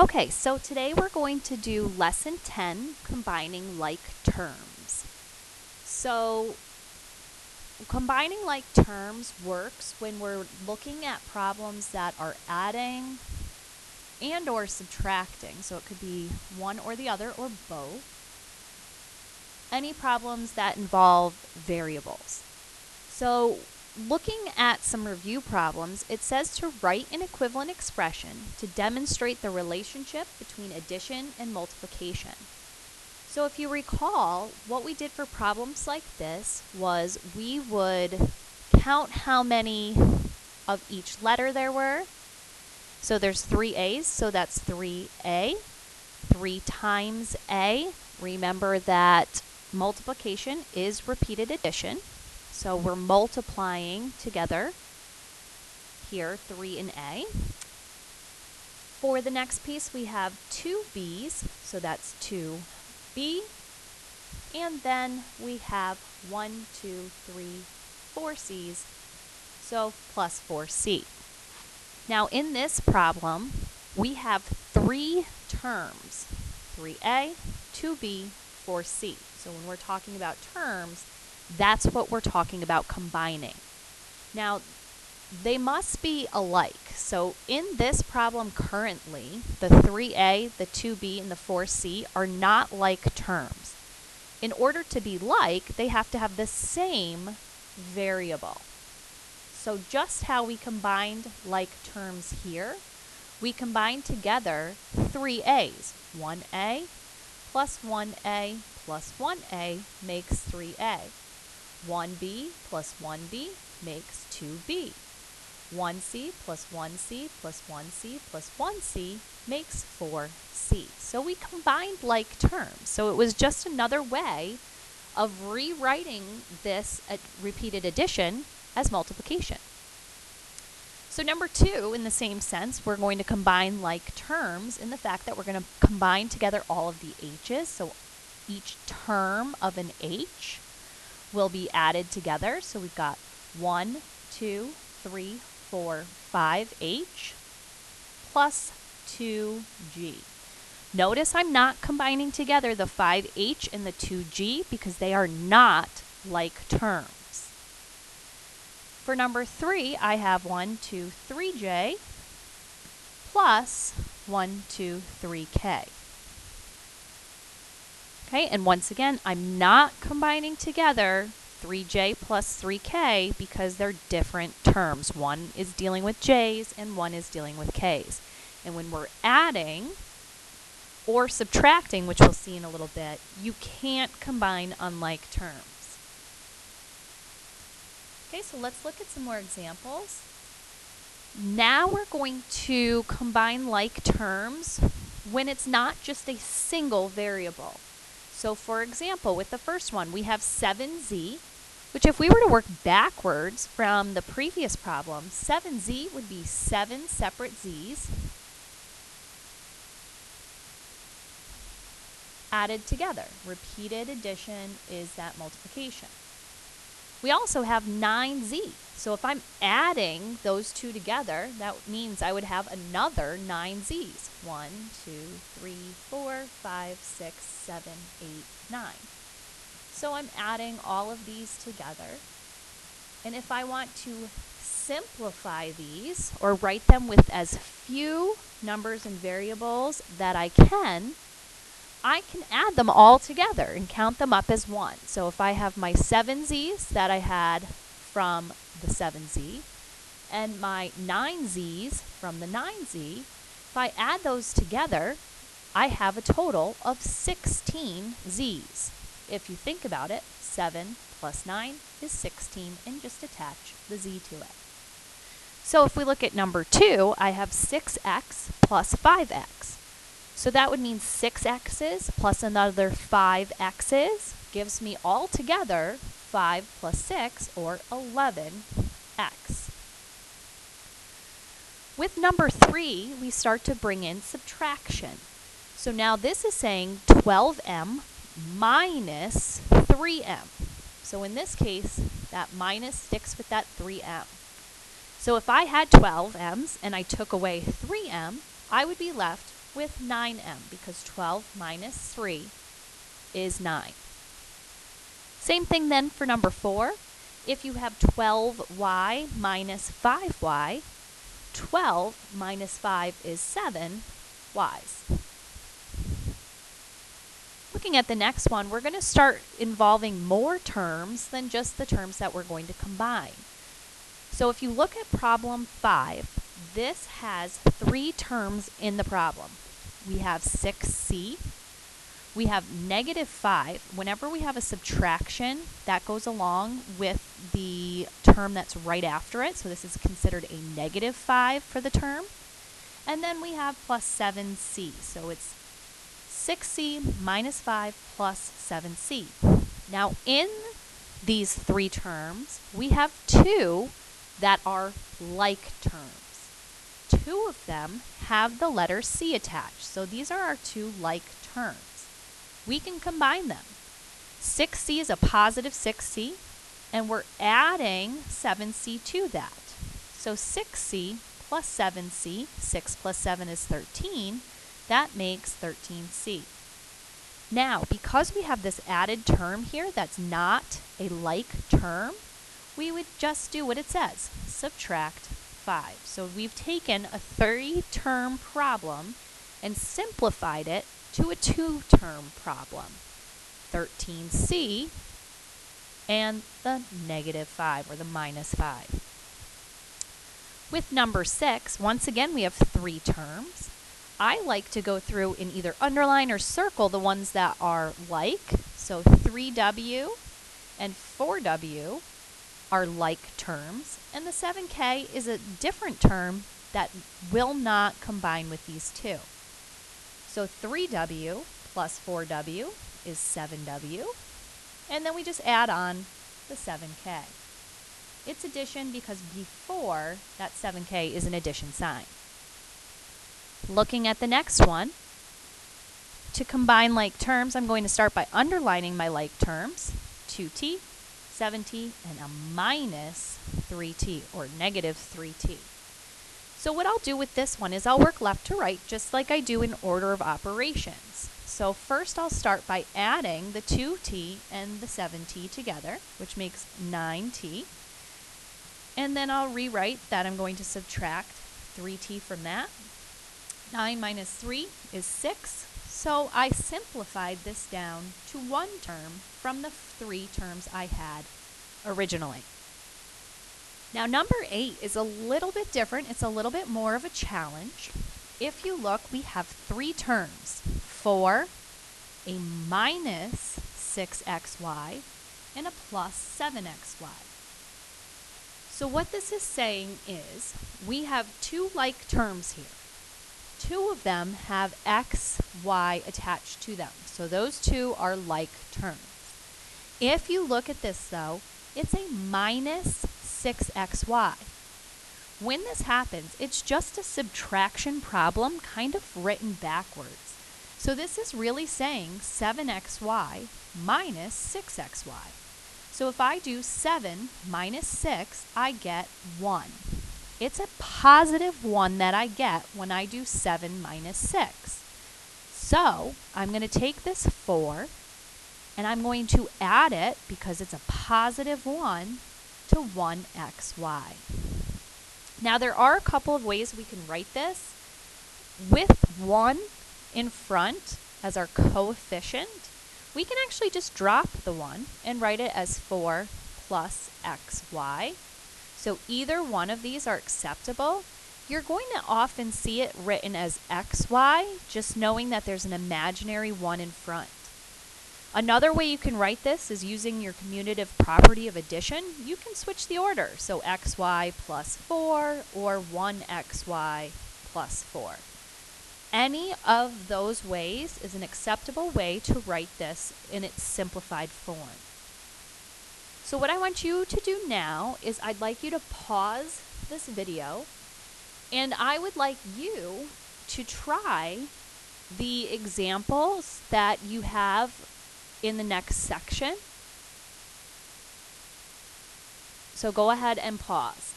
Okay, so today we're going to do lesson 10, combining like terms. So combining like terms works when we're looking at problems that are adding and or subtracting. So it could be one or the other or both. Any problems that involve variables. So looking at some review problems, it says to write an equivalent expression to demonstrate the relationship between addition and multiplication. So if you recall, what we did for problems like this was we would count how many of each letter there were. So there's 3 A's, so that's 3A. 3 times A. Remember that multiplication is repeated addition. So we're multiplying together here, 3 and A. For the next piece, we have 2 B's, so that's 2B. And then we have 1, 2, 3, 4 C's, so plus 4C. Now in this problem, we have 3 terms, 3A, 2B, 4C. So when we're talking about terms, that's what we're talking about combining. Now, they must be alike. So in this problem currently, the 3A, the 2B, and the 4C are not like terms. In order to be like, they have to have the same variable. So just how we combined like terms here, we combined together 3 A's. 1A plus 1A plus 1A makes 3A. 1B plus 1B makes 2B. 1C plus 1C plus 1C plus 1C makes 4C. So we combined like terms. So it was just another way of rewriting this repeated addition as multiplication. So number 2, in the same sense, we're going to combine like terms in the fact that we're going to combine together all of the H's. So each term of an H will be added together. So we've got 1, 2, 3, 4, 5 H plus 2G. Notice I'm not combining together the 5H and the 2G because they are not like terms. For number 3, I have 1, 2, 3J plus 1, 2, 3K. Okay, and once again, I'm not combining together 3J plus 3K because they're different terms. One is dealing with J's and one is dealing with K's. And when we're adding or subtracting, which we'll see in a little bit, you can't combine unlike terms. Okay, so let's look at some more examples. Now we're going to combine like terms when it's not just a single variable. So for example, with the first one, we have 7Z, which if we were to work backwards from the previous problem, 7Z would be 7 separate Z's added together. Repeated addition is that multiplication. We also have 9Z. So if I'm adding those two together, that means I would have another 9 Z's. 1, 2, 3, 4, 5, 6, 7, 8, 9. So I'm adding all of these together. And if I want to simplify these or write them with as few numbers and variables that I can add them all together and count them up as 1. So if I have my 7 Z's that I had from the 7Z and my 9 Z's from the 9Z, if I add those together, I have a total of 16 Z's. If you think about it, 7 plus 9 is 16, and just attach the Z to it. So if we look at number 2, I have 6x plus 5x. So that would mean 6 x's plus another 5 x's gives me altogether 5 plus 6, or 11x. With number 3, we start to bring in subtraction. So now this is saying 12m minus 3m. So in this case, that minus sticks with that 3m. So if I had 12m's and I took away 3m, I would be left with 9m because 12 minus 3 is 9. Same thing then for number 4. If you have 12y minus 5y, 12 minus 5 is 7 y's. Looking at the next one, we're going to start involving more terms than just the terms that we're going to combine. So if you look at problem 5, this has 3 terms in the problem. We have 6c, we have negative 5. Whenever we have a subtraction, that goes along with the term that's right after it. So this is considered a negative 5 for the term. And then we have plus 7c. So it's 6c minus 5 plus 7c. Now in these 3 terms, we have 2 that are like terms. 2 of them have the letter c attached. So these are our 2 like terms. We can combine them. 6c is a positive 6c, and we're adding 7c to that. So 6c plus 7c, 6 plus 7 is 13, that makes 13c. Now, because we have this added term here that's not a like term, we would just do what it says, subtract 5. So we've taken a 3-term problem and simplified it to a 2-term problem, 13c and the negative 5 or the minus 5. With number 6, once again we have 3 terms. I like to go through and either underline or circle the ones that are like. So 3w and 4w are like terms, and the 7k is a different term that will not combine with these 2. So 3w plus 4w is 7w, and then we just add on the 7k. It's addition because before that 7k is an addition sign. Looking at the next one, to combine like terms, I'm going to start by underlining my like terms, 2t, 7t, and a minus 3t, or negative 3t. So what I'll do with this one is I'll work left to right, just like I do in order of operations. So first I'll start by adding the 2t and the 7t together, which makes 9t. And then I'll rewrite that I'm going to subtract 3t from that. 9 minus 3 is 6. So I simplified this down to 1 term from the 3 terms I had originally. Now number 8 is a little bit different. It's a little bit more of a challenge. If you look, we have 3 terms, 4, a minus 6xy, and a plus 7xy. So what this is saying is we have 2 like terms here. 2 of them have x, y attached to them. So those 2 are like terms. If you look at this though, it's a minus 6xy. When this happens, it's just a subtraction problem kind of written backwards. So this is really saying 7xy minus 6xy. So if I do 7 minus 6, I get 1. It's a positive 1 that I get when I do 7 minus 6. So I'm going to take this 4 and I'm going to add it, because it's a positive 1, to 1xy. Now there are a couple of ways we can write this. With 1 in front as our coefficient, we can actually just drop the 1 and write it as 4 plus xy. So either one of these are acceptable. You're going to often see it written as xy, just knowing that there's an imaginary 1 in front. Another way you can write this is using your commutative property of addition. You can switch the order, so xy plus 4 or 1xy plus 4. Any of those ways is an acceptable way to write this in its simplified form. So what I want you to do now is I'd like you to pause this video, and I would like you to try the examples that you have in the next section. So go ahead and pause.